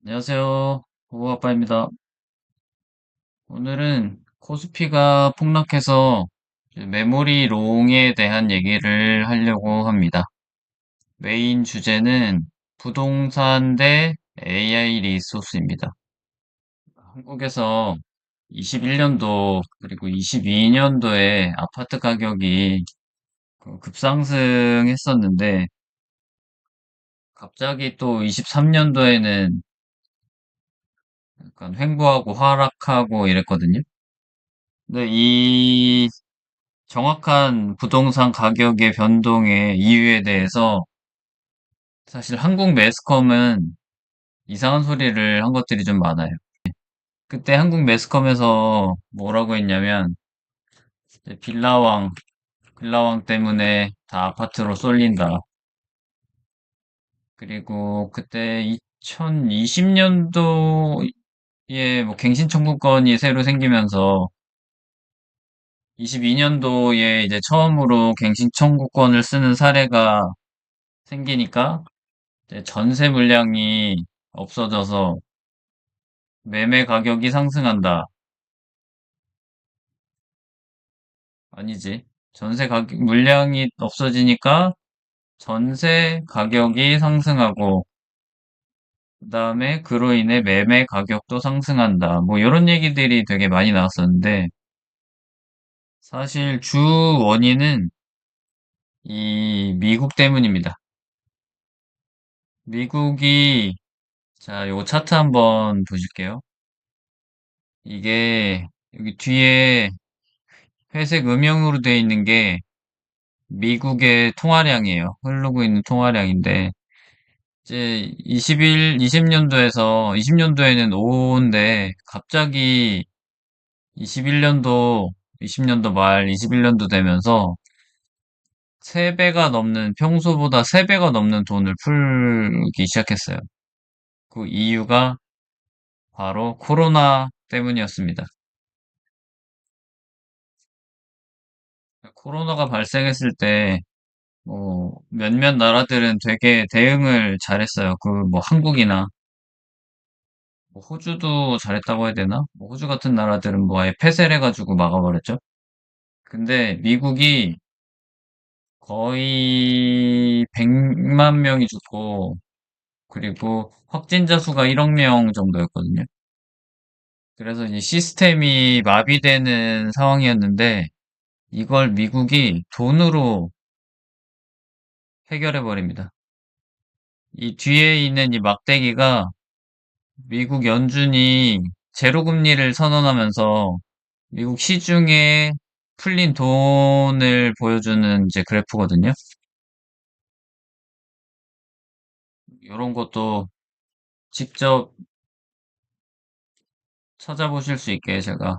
안녕하세요. 오아빠입니다. 오늘은 코스피가 폭락해서 메모리 롱에 대한 얘기를 하려고 합니다. 메인 주제는 부동산 대 AI 리소스입니다. 한국에서 21년도 그리고 22년도에 아파트 가격이 급상승했었는데 갑자기 또 23년도에는 약간 횡보하고 하락하고 이랬거든요. 근데 이 정확한 부동산 가격의 변동의 이유에 대해서 사실 한국 매스컴은 이상한 소리를 한 것들이 좀 많아요. 그때 한국 매스컴에서 뭐라고 했냐면 이제 빌라왕 때문에 다 아파트로 쏠린다. 그리고 그때 2020년도에 뭐 갱신 청구권이 새로 생기면서 22년도에 이제 처음으로 갱신 청구권을 쓰는 사례가 생기니까 이제 전세 물량이 없어져서 매매 가격이 상승한다. 아니지. 물량이 없어지니까 전세 가격이 상승하고, 그다음에 그로 인해 매매 가격도 상승한다. 뭐 이런 얘기들이 되게 많이 나왔었는데, 사실 주 원인은 이 미국 때문입니다. 미국이, 자, 요 차트 한번 보실게요. 이게 여기 뒤에 회색 음영으로 되어 있는 게 미국의 통화량이에요. 흐르고 있는 통화량인데, 이제 20년도에는 5인데, 갑자기 20년도 말 21년도 되면서 평소보다 3배가 넘는 돈을 풀기 시작했어요. 그 이유가 바로 코로나 때문이었습니다. 코로나가 발생했을 때, 몇몇 나라들은 되게 대응을 잘했어요. 뭐 한국이나 뭐 호주도 잘했다고 해야 되나? 뭐 호주 같은 나라들은 뭐 아예 폐쇄를 해가지고 막아버렸죠. 근데 미국이 거의 100만 명이 죽고, 그리고 확진자 수가 1억 명 정도였거든요. 그래서 이 시스템이 마비되는 상황이었는데, 이걸 미국이 돈으로 해결해버립니다. 이 뒤에 있는 이 막대기가 미국 연준이 제로금리를 선언하면서 미국 시중에 풀린 돈을 보여주는 이제 그래프거든요. 이런 것도 직접 찾아보실 수 있게 제가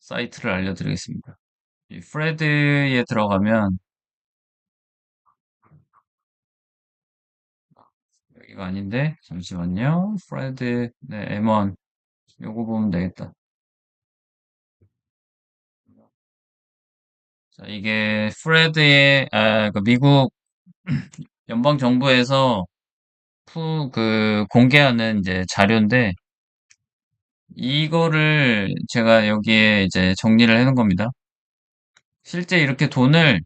사이트를 알려드리겠습니다. 이 프레드에 들어가면 여기가 아닌데 잠시만요. 프레드 네, M1 요거 보면 되겠다. 자, 이게 그 미국 연방 정부에서 공개하는 이제 자료인데 이거를 제가 여기에 이제 정리를 해놓은 겁니다. 실제 이렇게 돈을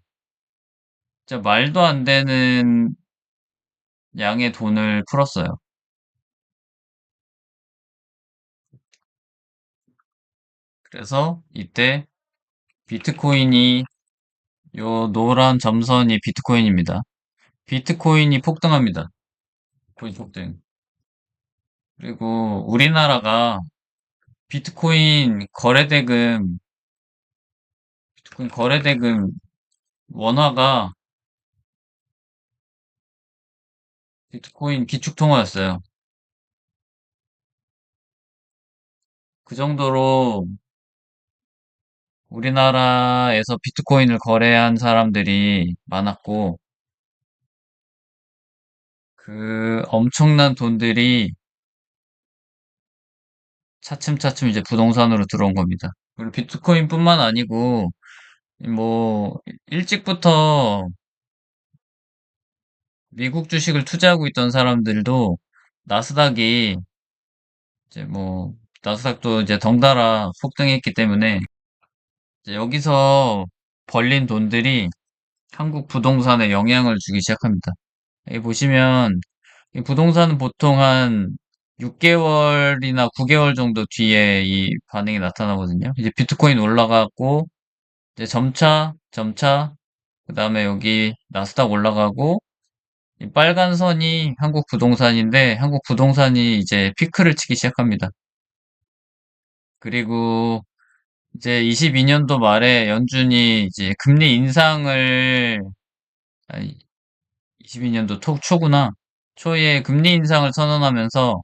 진짜 말도 안 되는 양의 돈을 풀었어요. 그래서 이때 비트코인이 요 노란 점선이 비트코인입니다. 비트코인이 폭등합니다. 거의 폭등. 그리고 우리나라가 비트코인 거래대금, 비트코인 거래대금 원화가 비트코인 기축통화였어요. 그 정도로 우리나라에서 비트코인을 거래한 사람들이 많았고, 그 엄청난 돈들이 차츰차츰 이제 부동산으로 들어온 겁니다. 그리고 비트코인뿐만 아니고, 뭐, 일찍부터 미국 주식을 투자하고 있던 사람들도 나스닥이 이제 뭐 나스닥도 이제 덩달아 폭등했기 때문에 이제 여기서 벌린 돈들이 한국 부동산에 영향을 주기 시작합니다. 여기 보시면 이 부동산은 보통 한 6개월이나 9개월 정도 뒤에 이 반응이 나타나거든요. 이제 비트코인 올라가고 이제 점차 그다음에 여기 나스닥 올라가고 이 빨간 선이 한국 부동산인데 한국 부동산이 이제 피크를 치기 시작합니다. 그리고 이제 22년도 말에 연준이 이제 금리 인상을 아니 22년도 초구나. 초에 금리 인상을 선언하면서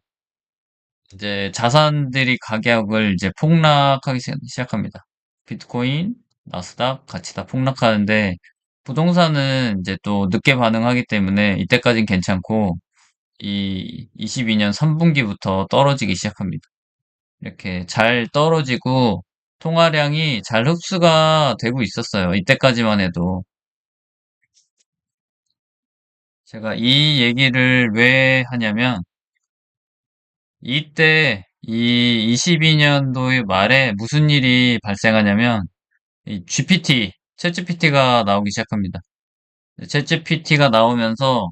이제 자산들이 가격을 이제 폭락하기 시작합니다. 비트코인, 나스닥 같이 다 폭락하는데 부동산은 이제 또 늦게 반응하기 때문에 이때까진 괜찮고 이 22년 3분기부터 떨어지기 시작합니다. 이렇게 잘 떨어지고 통화량이 잘 흡수가 되고 있었어요. 이때까지만 해도. 제가 이 얘기를 왜 하냐면 이때 이 22년도의 말에 무슨 일이 발생하냐면 이 GPT, 챗GPT가 나오기 시작합니다. 챗GPT가 나오면서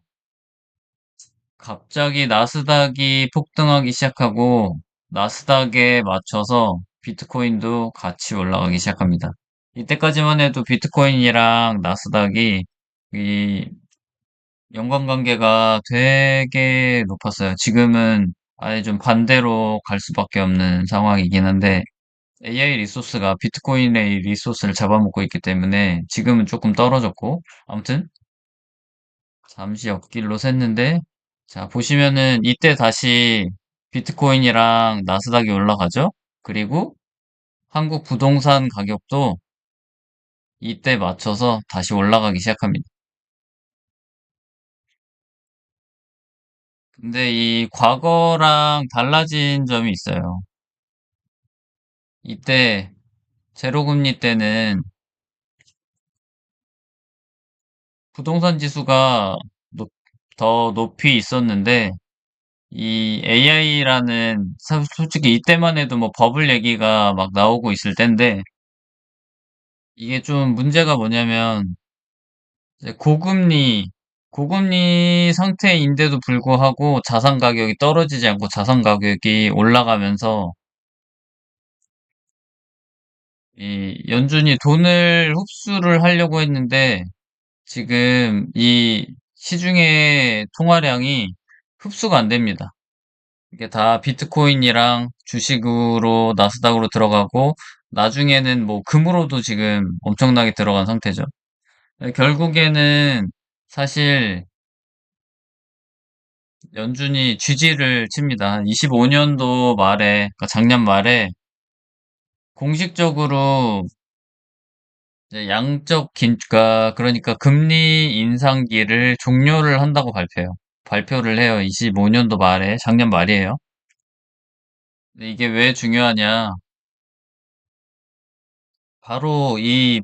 갑자기 나스닥이 폭등하기 시작하고 나스닥에 맞춰서 비트코인도 같이 올라가기 시작합니다. 이때까지만 해도 비트코인이랑 나스닥이 이 연관관계가 되게 높았어요. 지금은 아예 좀 반대로 갈 수밖에 없는 상황이긴 한데 AI 리소스가 비트코인의 리소스를 잡아먹고 있기 때문에 지금은 조금 떨어졌고 아무튼 잠시 옆길로 샜는데 자 보시면은 이때 다시 비트코인이랑 나스닥이 올라가죠. 그리고 한국 부동산 가격도 이때 맞춰서 다시 올라가기 시작합니다. 근데 이 과거랑 달라진 점이 있어요. 이때 제로금리 때는 부동산 지수가 더 높이 있었는데 이 AI라는 솔직히 이때만 해도 뭐 버블 얘기가 막 나오고 있을 텐데 이게 좀 문제가 뭐냐면 이제 고금리 상태인데도 불구하고 자산 가격이 떨어지지 않고 자산 가격이 올라가면서 이 연준이 돈을 흡수를 하려고 했는데 지금 이 시중의 통화량이 흡수가 안 됩니다. 이게 다 비트코인이랑 주식으로 나스닥으로 들어가고 나중에는 뭐 금으로도 지금 엄청나게 들어간 상태죠. 결국에는 사실 연준이 쥐지를 칩니다. 25년도 말에, 그러니까 작년 말에 공식적으로 이제 양적 그러니까 금리 인상기를 종료를 한다고 발표를 해요. 25년도 말에, 작년 말이에요. 근데 이게 왜 중요하냐? 바로 이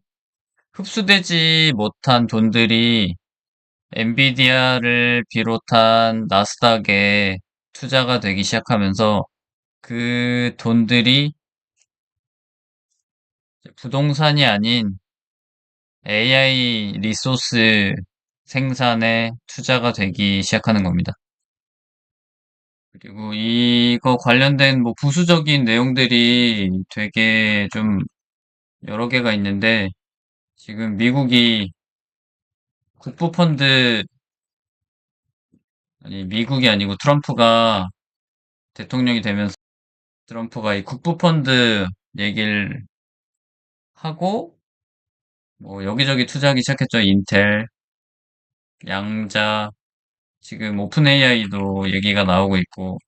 흡수되지 못한 돈들이 엔비디아를 비롯한 나스닥에 투자가 되기 시작하면서 그 돈들이 부동산이 아닌 AI 리소스 생산에 투자가 되기 시작하는 겁니다. 그리고 이거 관련된 뭐 부수적인 내용들이 되게 좀 여러 개가 있는데 지금 미국이 국부펀드 아니 미국이 아니고 트럼프가 대통령이 되면서 트럼프가 이 국부펀드 얘기를 하고 뭐 여기저기 투자하기 시작했죠. 인텔, 양자, 지금 오픈 AI도 얘기가 나오고 있고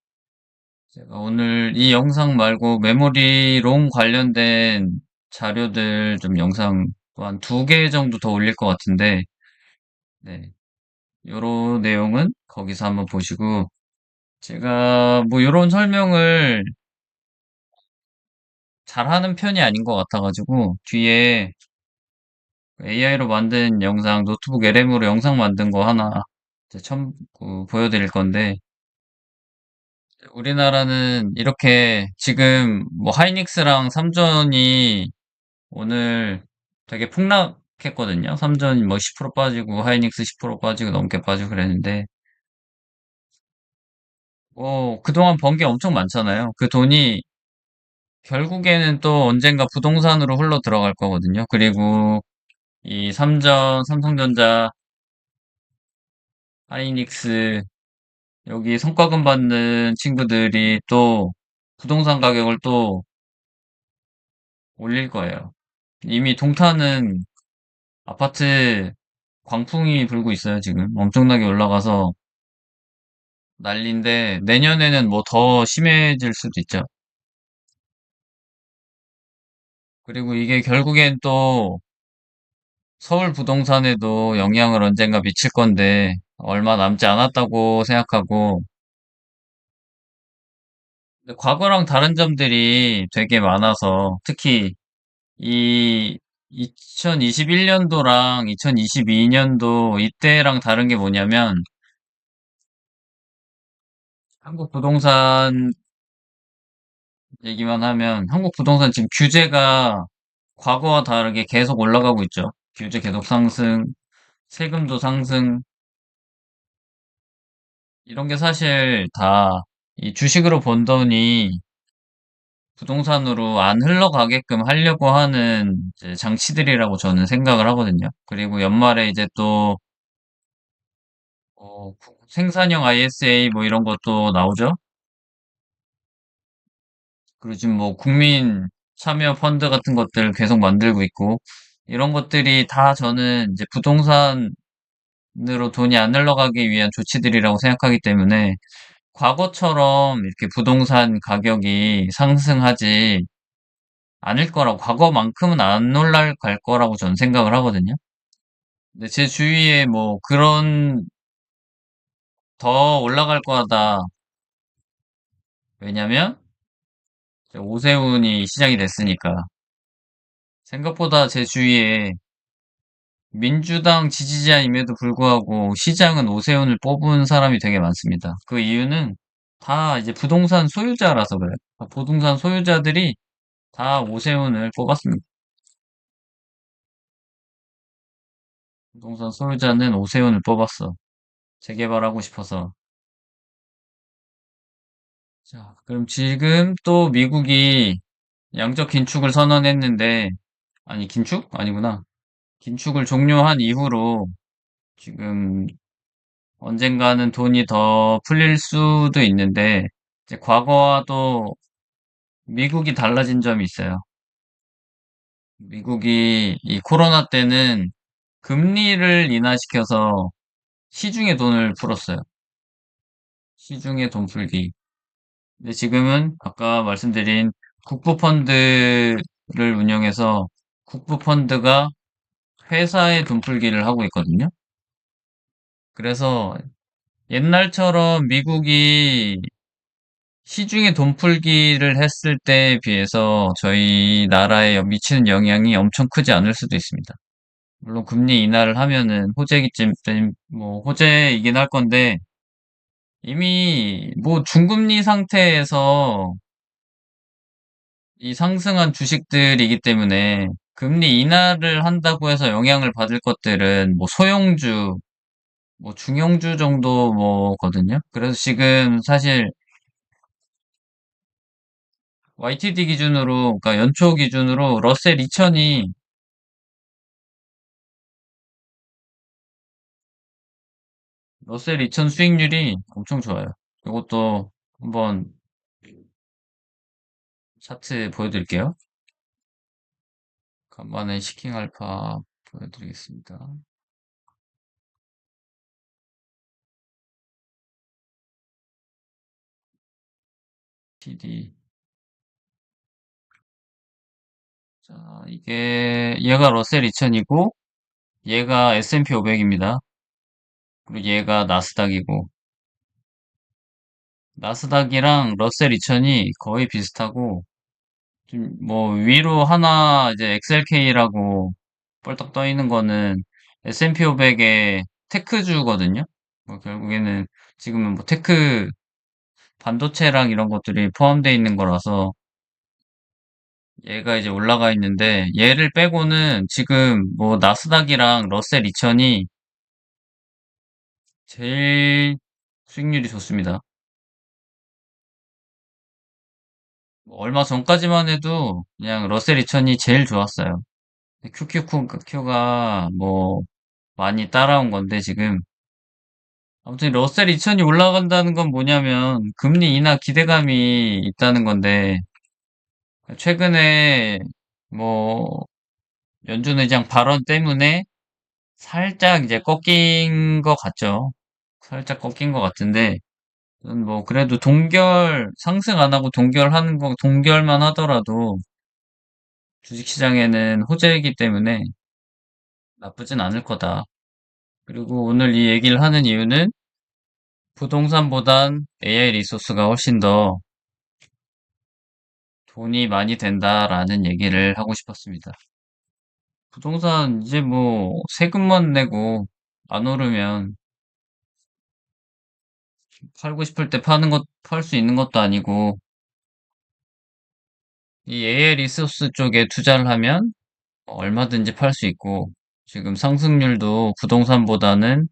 제가 오늘 이 영상 말고 메모리롱 관련된 자료들 좀 영상 또 한 두 개 정도 더 올릴 것 같은데 네. 요런 내용은 거기서 한번 보시고 제가 뭐 요런 설명을 잘하는 편이 아닌 것 같아가지고 뒤에 AI로 만든 영상 노트북 LM으로 영상 만든 거 하나 이제 보여드릴 건데 우리나라는 이렇게 지금 뭐 하이닉스랑 삼전이 오늘 되게 폭락했거든요. 삼전 뭐 10% 빠지고 하이닉스 10% 빠지고 넘게 빠지고 그랬는데 그동안 번 게 엄청 많잖아요. 그 돈이 결국에는 또 언젠가 부동산으로 흘러 들어갈 거거든요. 그리고 이 삼전, 삼성전자, 하이닉스 여기 성과금 받는 친구들이 또 부동산 가격을 또 올릴 거예요. 이미 동탄은 아파트 광풍이 불고 있어요, 지금. 엄청나게 올라가서 난리인데 내년에는 뭐 더 심해질 수도 있죠. 그리고 이게 결국엔 또 서울 부동산에도 영향을 언젠가 미칠 건데 얼마 남지 않았다고 생각하고 근데 과거랑 다른 점들이 되게 많아서 특히 이 2021년도랑 2022년도 이때랑 다른 게 뭐냐면 한국 부동산 얘기만 하면 한국 부동산 지금 규제가 과거와 다르게 계속 올라가고 있죠. 규제 계속 상승, 세금도 상승, 이런 게 사실 다 이 주식으로 번 돈이 부동산으로 안 흘러가게끔 하려고 하는 이제 장치들이라고 저는 생각을 하거든요. 그리고 연말에 이제 또 생산형 ISA 뭐 이런 것도 나오죠. 그리고 지금 뭐 국민 참여 펀드 같은 것들 계속 만들고 있고 이런 것들이 다 저는 이제 부동산으로 돈이 안 흘러가기 위한 조치들이라고 생각하기 때문에 과거처럼 이렇게 부동산 가격이 상승하지 않을 거라고, 과거만큼은 안 올라갈 거라고 저는 생각을 하거든요. 근데 제 주위에 뭐 그런 더 올라갈 거다. 왜냐면 이제 오세훈이 시작이 됐으니까. 생각보다 제 주위에 민주당 지지자임에도 불구하고 시장은 오세훈을 뽑은 사람이 되게 많습니다. 그 이유는 다 이제 부동산 소유자라서 그래요. 부동산 소유자들이 다 오세훈을 뽑았습니다. 부동산 소유자는 오세훈을 뽑았어. 재개발하고 싶어서. 자, 그럼 지금 또 미국이 양적 긴축을 선언했는데, 아니, 긴축? 아니구나. 긴축을 종료한 이후로 지금 언젠가는 돈이 더 풀릴 수도 있는데, 이제 과거와도 미국이 달라진 점이 있어요. 미국이 이 코로나 때는 금리를 인하시켜서 시중에 돈을 풀었어요. 시중에 돈 풀기. 근데 지금은 아까 말씀드린 국부펀드를 운영해서 국부펀드가 회사에 돈 풀기를 하고 있거든요. 그래서 옛날처럼 미국이 시중에 돈 풀기를 했을 때에 비해서 저희 나라에 미치는 영향이 엄청 크지 않을 수도 있습니다. 물론 금리 인하를 하면은 호재이긴 뭐 호재이긴 할 건데 이미 뭐 중금리 상태에서 이 상승한 주식들이기 때문에 금리 인하를 한다고 해서 영향을 받을 것들은 뭐 소형주, 뭐 중형주 정도 뭐거든요. 그래서 지금 사실 YTD 기준으로, 그러니까 연초 기준으로 러셀 2000 수익률이 엄청 좋아요. 이것도 한번 차트 보여드릴게요. 간만에 시킹 알파 보여드리겠습니다. TD. 자, 얘가 러셀 2000이고, 얘가 S&P 500입니다. 그리고 얘가 나스닥이고, 나스닥이랑 러셀 2000이 거의 비슷하고, 좀 뭐 위로 하나 이제 XLK라고 뻘떡 떠 있는 거는 S&P 500의 테크주거든요. 뭐 결국에는 지금은 뭐 테크 반도체랑 이런 것들이 포함되어 있는 거라서 얘가 이제 올라가 있는데 얘를 빼고는 지금 뭐 나스닥이랑 러셀 2000이 제일 수익률이 좋습니다. 뭐 얼마 전까지만 해도 그냥 러셀 2000이 제일 좋았어요. QQQ가 뭐 많이 따라온 건데 지금 아무튼 러셀 2000이 올라간다는 건 뭐냐면 금리 인하 기대감이 있다는 건데 최근에 뭐 연준 의장 발언 때문에 살짝 이제 꺾인 것 같죠. 살짝 꺾인 것 같은데 저는 뭐 그래도 동결 상승 안 하고 동결하는 거 동결만 하더라도 주식시장에는 호재이기 때문에 나쁘진 않을 거다. 그리고 오늘 이 얘기를 하는 이유는 부동산보단 AI 리소스가 훨씬 더 돈이 많이 된다라는 얘기를 하고 싶었습니다. 부동산 이제 뭐 세금만 내고 안 오르면 팔고 싶을 때 팔 수 있는 것도 아니고 이 AI 리소스 쪽에 투자를 하면 얼마든지 팔 수 있고 지금 상승률도 부동산보다는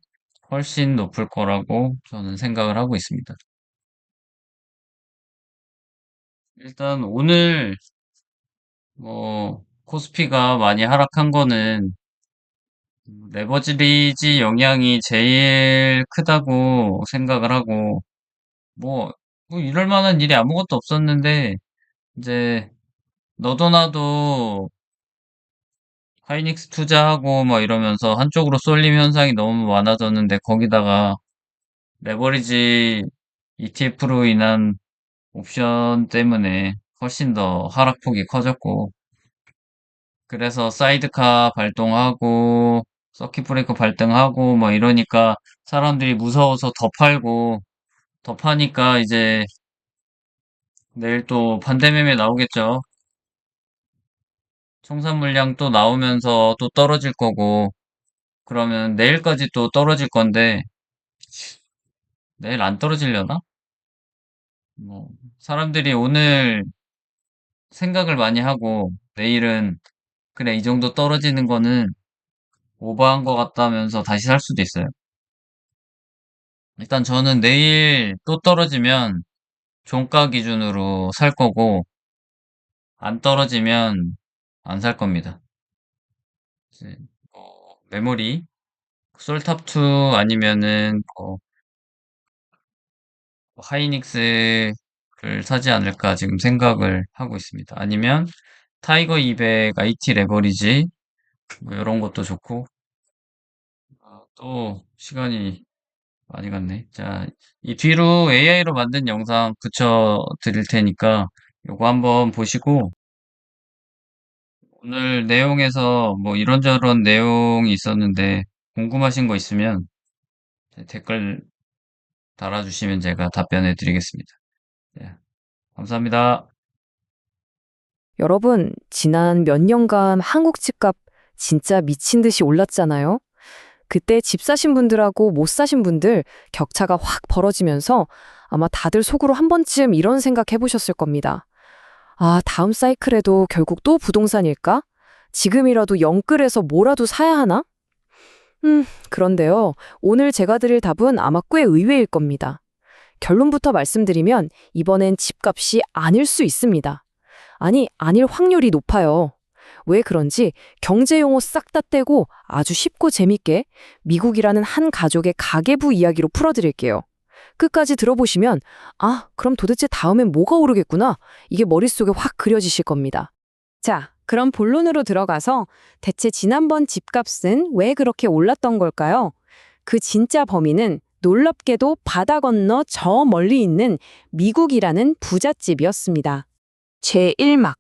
훨씬 높을 거라고 저는 생각을 하고 있습니다. 일단 오늘 뭐 코스피가 많이 하락한 거는 레버리지 영향이 제일 크다고 생각을 하고 뭐, 뭐 이럴 만한 일이 아무것도 없었는데 이제 너도 나도 하이닉스 투자하고 막 이러면서 한쪽으로 쏠림 현상이 너무 많아졌는데 거기다가 레버리지 ETF로 인한 옵션 때문에 훨씬 더 하락폭이 커졌고 그래서 사이드카 발동하고 서킷 브레이커 발동하고 뭐 이러니까 사람들이 무서워서 더 파니까 이제 내일 또 반대 매매 나오겠죠. 청산 물량 또 나오면서 또 떨어질 거고 그러면 내일까지 또 떨어질 건데 내일 안 떨어지려나? 뭐 사람들이 오늘 생각을 많이 하고 내일은 그래 이 정도 떨어지는 거는 오버한 것 같다면서 다시 살 수도 있어요. 일단 저는 내일 또 떨어지면 종가 기준으로 살 거고 안 떨어지면 안 살 겁니다. 이제 메모리 솔탑2 아니면은 하이닉스를 사지 않을까 지금 생각을 하고 있습니다. 아니면 타이거 200 IT 레버리지 뭐 이런 것도 좋고 또 시간이 많이 갔네. 자, 이 뒤로 AI로 만든 영상 붙여 드릴 테니까 요거 한번 보시고 오늘 내용에서 뭐 이런저런 내용이 있었는데 궁금하신 거 있으면 댓글 달아주시면 제가 답변해 드리겠습니다. 네, 감사합니다. 여러분, 지난 몇 년간 한국 집값 진짜 미친 듯이 올랐잖아요? 그때 집 사신 분들하고 못 사신 분들 격차가 확 벌어지면서 아마 다들 속으로 한 번쯤 이런 생각 해보셨을 겁니다. 아, 다음 사이클에도 결국 또 부동산일까? 지금이라도 영끌해서 뭐라도 사야 하나? 그런데요. 오늘 제가 드릴 답은 아마 꽤 의외일 겁니다. 결론부터 말씀드리면 이번엔 집값이 아닐 수 있습니다. 아니, 아닐 확률이 높아요. 왜 그런지 경제 용어 싹 다 떼고 아주 쉽고 재밌게 미국이라는 한 가족의 가계부 이야기로 풀어드릴게요. 끝까지 들어보시면 아, 그럼 도대체 다음엔 뭐가 오르겠구나. 이게 머릿속에 확 그려지실 겁니다. 자, 그럼 본론으로 들어가서 대체 지난번 집값은 왜 그렇게 올랐던 걸까요? 그 진짜 범인은 놀랍게도 바다 건너 저 멀리 있는 미국이라는 부잣집이었습니다. 제1막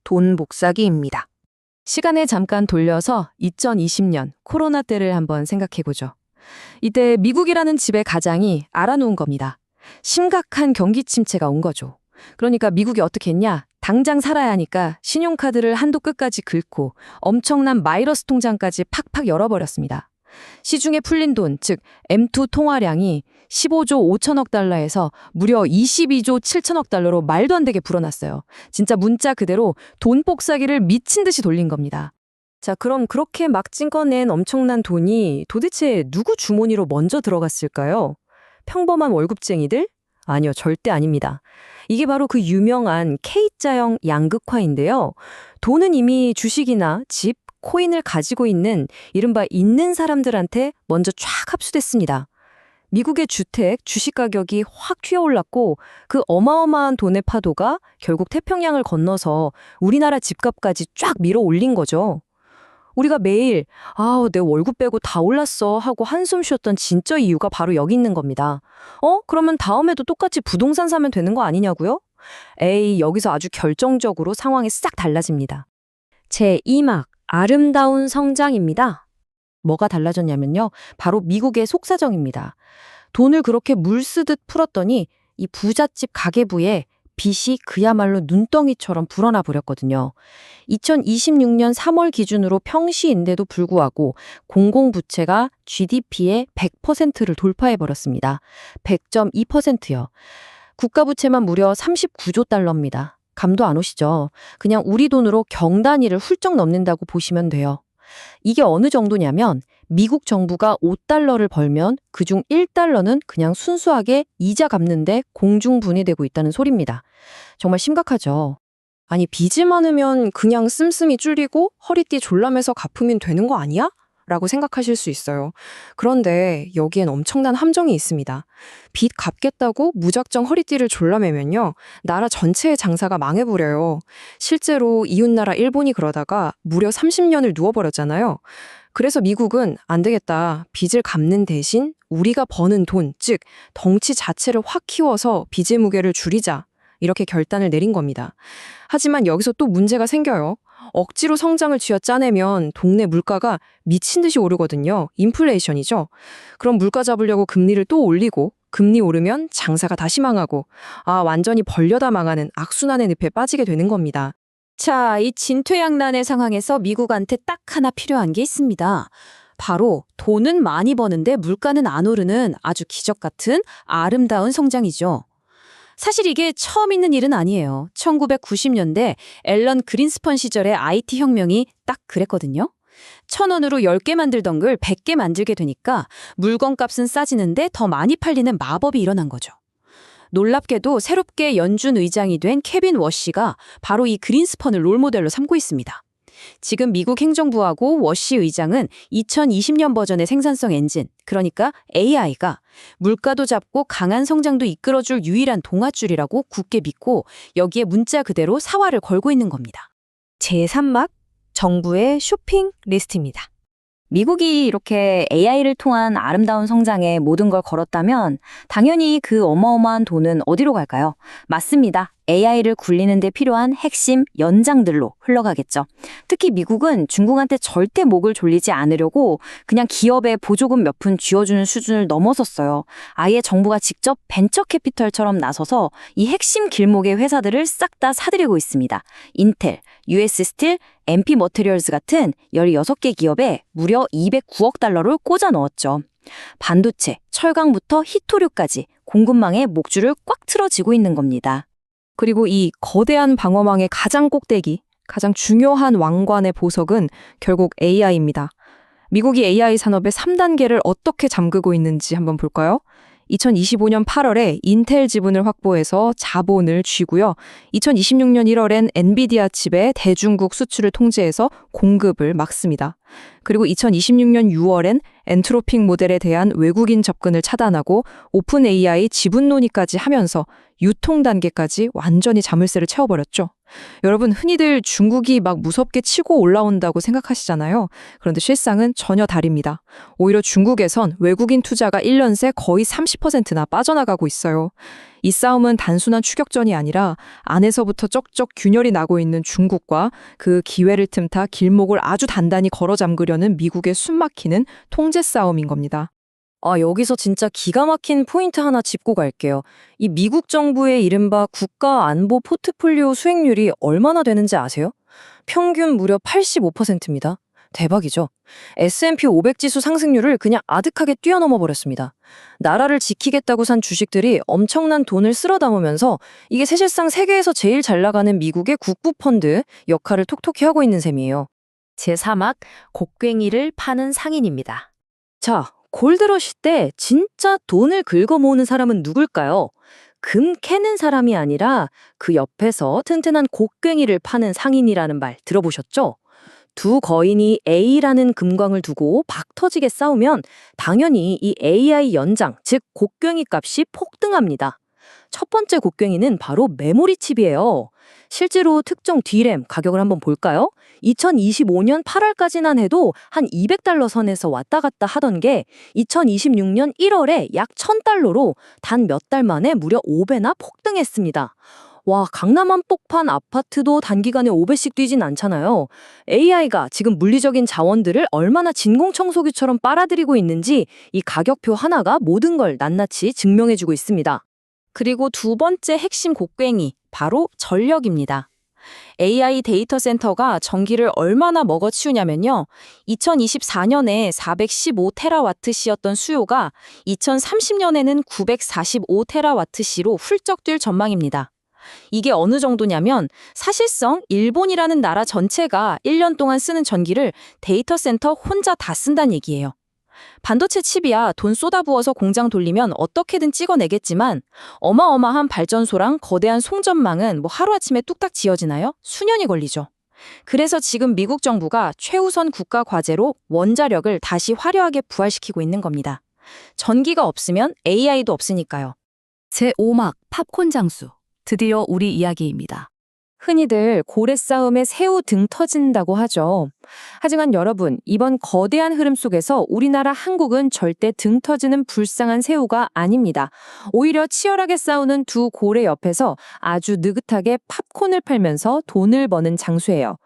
돈 복사기입니다. 시간을 잠깐 돌려서 2020년 코로나 때를 한번 생각해보죠. 이때 미국이라는 집의 가장이 알아놓은 겁니다. 심각한 경기 침체가 온 거죠. 그러니까 미국이 어떻게 했냐? 당장 살아야 하니까 신용카드를 한도 끝까지 긁고 엄청난 마이너스 통장까지 팍팍 열어버렸습니다. 시중에 풀린 돈, 즉 M2 통화량이 15조 5천억 달러에서 무려 22조 7천억 달러로 말도 안 되게 불어났어요. 진짜 문자 그대로 돈 복사기를 미친 듯이 돌린 겁니다. 자, 그럼 그렇게 막 찍어낸 엄청난 돈이 도대체 누구 주머니로 먼저 들어갔을까요? 평범한 월급쟁이들? 아니요, 절대 아닙니다. 이게 바로 그 유명한 K자형 양극화인데요. 돈은 이미 주식이나 집, 코인을 가지고 있는 이른바 있는 사람들한테 먼저 쫙 흡수됐습니다. 미국의 주택, 주식 가격이 확 튀어올랐고 그 어마어마한 돈의 파도가 결국 태평양을 건너서 우리나라 집값까지 쫙 밀어 올린 거죠. 우리가 매일 내 월급 빼고 다 올랐어 하고 한숨 쉬었던 진짜 이유가 바로 여기 있는 겁니다. 그러면 다음에도 똑같이 부동산 사면 되는 거 아니냐고요? 에이, 여기서 아주 결정적으로 상황이 싹 달라집니다. 제2막 아름다운 성장입니다. 뭐가 달라졌냐면요. 바로 미국의 속사정입니다. 돈을 그렇게 물 쓰듯 풀었더니 이 부잣집 가계부에 빚이 그야말로 눈덩이처럼 불어나 버렸거든요. 2026년 3월 기준으로 평시인데도 불구하고 공공부채가 GDP의 100%를 돌파해 버렸습니다. 100.2%요. 국가부채만 무려 39조 달러입니다. 감도 안 오시죠? 그냥 우리 돈으로 경단위를 훌쩍 넘는다고 보시면 돼요. 이게 어느 정도냐면 미국 정부가 5달러를 벌면 그중 1달러는 그냥 순수하게 이자 갚는데 공중분해되고 있다는 소리입니다. 정말 심각하죠. 아니, 빚이 많으면 그냥 씀씀이 줄이고 허리띠 졸라매서 갚으면 되는 거 아니야? 라고 생각하실 수 있어요. 그런데 여기엔 엄청난 함정이 있습니다. 빚 갚겠다고 무작정 허리띠를 졸라매면요, 나라 전체의 장사가 망해버려요. 실제로 이웃나라 일본이 그러다가 무려 30년을 누워버렸잖아요. 그래서 미국은 안 되겠다. 빚을 갚는 대신 우리가 버는 돈, 즉 덩치 자체를 확 키워서 빚의 무게를 줄이자. 이렇게 결단을 내린 겁니다. 하지만 여기서 또 문제가 생겨요. 억지로 성장을 쥐어짜내면 동네 물가가 미친 듯이 오르거든요. 인플레이션이죠. 그럼 물가 잡으려고 금리를 또 올리고 금리 오르면 장사가 다시 망하고 완전히 벌려다 망하는 악순환의 늪에 빠지게 되는 겁니다. 자, 이 진퇴양난의 상황에서 미국한테 딱 하나 필요한 게 있습니다. 바로 돈은 많이 버는데 물가는 안 오르는 아주 기적 같은 아름다운 성장이죠. 사실 이게 처음 있는 일은 아니에요. 1990년대 앨런 그린스펀 시절의 IT 혁명이 딱 그랬거든요. 1,000원으로 10개 만들던 걸 100개 만들게 되니까 물건값은 싸지는데 더 많이 팔리는 마법이 일어난 거죠. 놀랍게도 새롭게 연준 의장이 된 케빈 워시가 바로 이 그린스펀을 롤모델로 삼고 있습니다. 지금 미국 행정부하고 워시 의장은 2020년 버전의 생산성 엔진, 그러니까 AI가 물가도 잡고 강한 성장도 이끌어줄 유일한 동아줄이라고 굳게 믿고 여기에 문자 그대로 사활을 걸고 있는 겁니다. 제3막 정부의 쇼핑 리스트입니다. 미국이 이렇게 AI를 통한 아름다운 성장에 모든 걸 걸었다면 당연히 그 어마어마한 돈은 어디로 갈까요? 맞습니다. AI를 굴리는 데 필요한 핵심 연장들로 흘러가겠죠. 특히 미국은 중국한테 절대 목을 졸리지 않으려고 그냥 기업에 보조금 몇 푼 쥐어주는 수준을 넘어섰어요. 아예 정부가 직접 벤처 캐피털처럼 나서서 이 핵심 길목의 회사들을 싹 다 사들이고 있습니다. 인텔, US 스틸, MP 머티리얼즈 같은 16개 기업에 무려 209억 달러를 꽂아 넣었죠. 반도체, 철강부터 히토류까지 공급망에 목줄을 꽉 틀어지고 있는 겁니다. 그리고 이 거대한 방어망의 가장 꼭대기, 가장 중요한 왕관의 보석은 결국 AI입니다. 미국이 AI 산업의 3단계를 어떻게 잠그고 있는지 한번 볼까요? 2025년 8월에 인텔 지분을 확보해서 자본을 쥐고요. 2026년 1월엔 엔비디아 칩의 대중국 수출을 통제해서 공급을 막습니다. 그리고 2026년 6월엔 엔트로픽 모델에 대한 외국인 접근을 차단하고 오픈 AI 지분 논의까지 하면서 유통 단계까지 완전히 자물쇠를 채워버렸죠. 여러분, 흔히들 중국이 막 무섭게 치고 올라온다고 생각하시잖아요. 그런데 실상은 전혀 다릅니다. 오히려 중국에선 외국인 투자가 1년 새 거의 30%나 빠져나가고 있어요. 이 싸움은 단순한 추격전이 아니라 안에서부터 쩍쩍 균열이 나고 있는 중국과 그 기회를 틈타 길목을 아주 단단히 걸어 잠그려는 미국의 숨막히는 통제 싸움인 겁니다. 여기서 진짜 기가 막힌 포인트 하나 짚고 갈게요. 이 미국 정부의 이른바 국가 안보 포트폴리오 수익률이 얼마나 되는지 아세요? 평균 무려 85%입니다. 대박이죠. S&P 500 지수 상승률을 그냥 아득하게 뛰어넘어 버렸습니다. 나라를 지키겠다고 산 주식들이 엄청난 돈을 쓸어 담으면서 이게 사실상 세계에서 제일 잘 나가는 미국의 국부 펀드 역할을 톡톡히 하고 있는 셈이에요. 제3막 곡괭이를 파는 상인입니다. 자, 골드러시 때 진짜 돈을 긁어 모으는 사람은 누굴까요? 금 캐는 사람이 아니라 그 옆에서 튼튼한 곡괭이를 파는 상인이라는 말 들어보셨죠? 두 거인이 A라는 금광을 두고 박 터지게 싸우면 당연히 이 AI 연장, 즉 곡괭이 값이 폭등합니다. 첫 번째 곡괭이는 바로 메모리 칩이에요. 실제로 특정 D램 가격을 한번 볼까요? 2025년 8월까지만 해도 한 200달러 선에서 왔다 갔다 하던 게 2026년 1월에 약 1000달러로 단 몇 달 만에 무려 5배나 폭등했습니다. 와, 강남 한복판 아파트도 단기간에 5배씩 뛰진 않잖아요. AI가 지금 물리적인 자원들을 얼마나 진공청소기처럼 빨아들이고 있는지 이 가격표 하나가 모든 걸 낱낱이 증명해주고 있습니다. 그리고 두 번째 핵심 곡괭이, 바로 전력입니다. AI 데이터 센터가 전기를 얼마나 먹어치우냐면요. 2024년에 415테라와트시였던 수요가 2030년에는 945테라와트시로 훌쩍 뛸 전망입니다. 이게 어느 정도냐면 사실상 일본이라는 나라 전체가 1년 동안 쓰는 전기를 데이터 센터 혼자 다 쓴다는 얘기예요. 반도체 칩이야 돈 쏟아부어서 공장 돌리면 어떻게든 찍어내겠지만 어마어마한 발전소랑 거대한 송전망은 뭐 하루아침에 뚝딱 지어지나요? 수년이 걸리죠. 그래서 지금 미국 정부가 최우선 국가 과제로 원자력을 다시 화려하게 부활시키고 있는 겁니다. 전기가 없으면 AI도 없으니까요. 제5막 팝콘 장수. 드디어 우리 이야기입니다. 흔히들 고래 싸움에 새우 등 터진다고 하죠. 하지만 여러분, 이번 거대한 흐름 속에서 우리나라 한국은 절대 등 터지는 불쌍한 새우가 아닙니다. 오히려 치열하게 싸우는 두 고래 옆에서 아주 느긋하게 팝콘을 팔면서 돈을 버는 장수예요.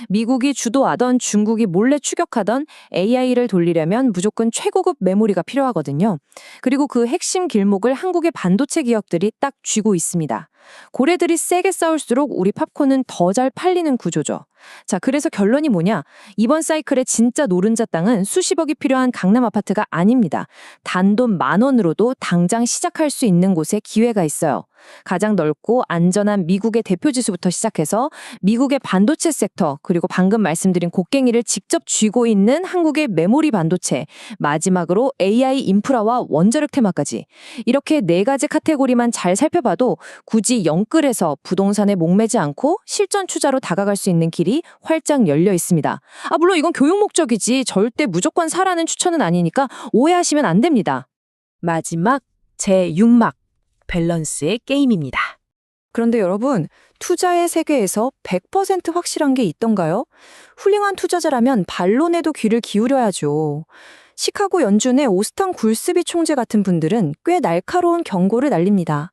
미국이 주도하던 중국이 몰래 추격하던 AI를 돌리려면 무조건 최고급 메모리가 필요하거든요. 그리고 그 핵심 길목을 한국의 반도체 기업들이 딱 쥐고 있습니다. 고래들이 세게 싸울수록 우리 팝콘은 더 잘 팔리는 구조죠. 자, 그래서 결론이 뭐냐? 이번 사이클의 진짜 노른자 땅은 수십억이 필요한 강남 아파트가 아닙니다. 단돈 10,000원으로도 당장 시작할 수 있는 곳에 기회가 있어요. 가장 넓고 안전한 미국의 대표 지수부터 시작해서 미국의 반도체 섹터, 그리고 방금 말씀드린 곡괭이를 직접 쥐고 있는 한국의 메모리 반도체, 마지막으로 AI 인프라와 원자력 테마까지. 이렇게 네 가지 카테고리만 잘 살펴봐도 굳이 영끌에서 부동산에 목매지 않고 실전 투자로 다가갈 수 있는 길이 활짝 열려 있습니다. 물론 이건 교육 목적이지 절대 무조건 사라는 추천은 아니니까 오해하시면 안 됩니다. 마지막 제6막 밸런스의 게임입니다. 그런데 여러분, 투자의 세계에서 100% 확실한 게 있던가요? 훌륭한 투자자라면 반론에도 귀를 기울여야죠. 시카고 연준의 오스탄 굴스비 총재 같은 분들은 꽤 날카로운 경고를 날립니다.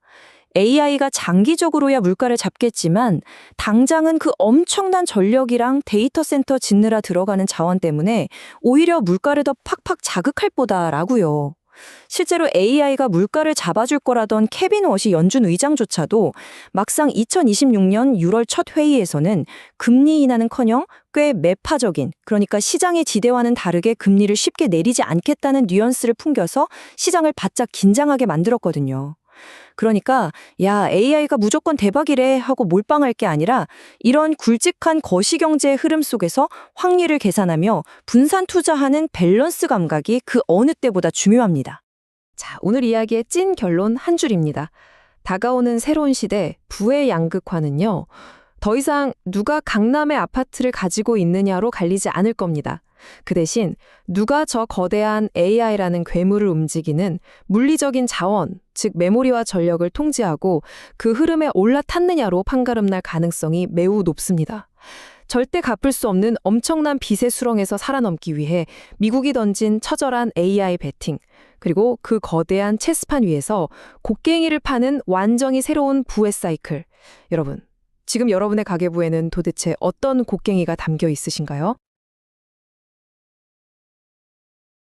AI가 장기적으로야 물가를 잡겠지만 당장은 그 엄청난 전력이랑 데이터 센터 짓느라 들어가는 자원 때문에 오히려 물가를 더 팍팍 자극할 거다라고요. 실제로 AI가 물가를 잡아줄 거라던 케빈 워시 연준 의장조차도 막상 2026년 6월 첫 회의에서는 금리 인하는커녕 꽤 매파적인, 그러니까 시장의 지대와는 다르게 금리를 쉽게 내리지 않겠다는 뉘앙스를 풍겨서 시장을 바짝 긴장하게 만들었거든요. 그러니까 야, AI가 무조건 대박이래 하고 몰빵할 게 아니라 이런 굵직한 거시경제의 흐름 속에서 확률을 계산하며 분산 투자하는 밸런스 감각이 그 어느 때보다 중요합니다. 자, 오늘 이야기의 찐 결론 한 줄입니다. 다가오는 새로운 시대, 부의 양극화는요, 더 이상 누가 강남의 아파트를 가지고 있느냐로 갈리지 않을 겁니다. 그 대신 누가 저 거대한 AI라는 괴물을 움직이는 물리적인 자원, 즉 메모리와 전력을 통제하고 그 흐름에 올라탔느냐로 판가름날 가능성이 매우 높습니다. 절대 갚을 수 없는 엄청난 빚의 수렁에서 살아남기 위해 미국이 던진 처절한 AI 베팅, 그리고 그 거대한 체스판 위에서 곡괭이를 파는 완전히 새로운 부의 사이클. 여러분, 지금 여러분의 가계부에는 도대체 어떤 곡괭이가 담겨 있으신가요?